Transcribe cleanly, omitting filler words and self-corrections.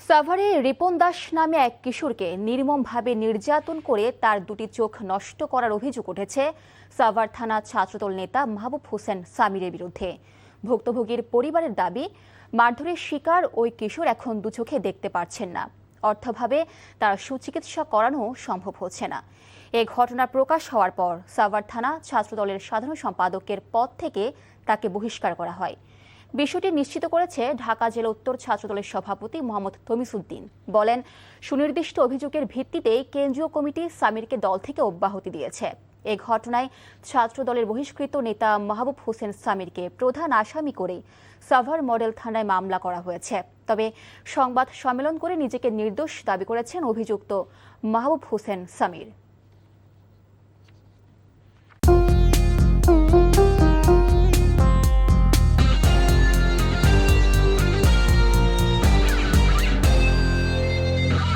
সাভারে রিপন দাস নামে এক কিশোরকে নির্মমভাবে নির্যাতন করে তার দুটি চোখ নষ্ট করার অভিযোগ উঠেছে সাভার থানা ছাত্রদল নেতা মাহবুব হোসেন সামিরের বিরুদ্ধে। ভুক্তভোগীর পরিবারের দাবি, মারধরের শিকার ওই কিশোর এখন দু চোখে দেখতে পারছেন না। অর্থাভাবে তার সুচিকিৎসা করানো সম্ভব হচ্ছে না। এ ঘটনা প্রকাশ হওয়ার পর সাভার থানা ছাত্রদলের সাধারণ সম্পাদকের পদ থেকে তাকে বহিষ্কার করা হয়। বিষয়টি নিশ্চিত করেছে ঢাকা জেলা উত্তর ছাত্রদলের সভাপতি মোহাম্মদ তমিসউদ্দিন। বলেন, সুনির্দিষ্ট অভিযোগের ভিত্তিতেই কেন্দ্রীয় কমিটি সামিরকে দল থেকে অব্যাহতি দিয়েছে। এ ঘটনায় ছাত্রদলের বহিষ্কৃত নেতা মাহবুব হোসেন সামিরকে প্রধান আসামি করে সাভার মডেল থানায় মামলা করা হয়েছে। তবে সংবাদ সম্মেলন করে নিজেকে নির্দোষ দাবি করেছেন অভিযুক্ত মাহবুব হোসেন সামির।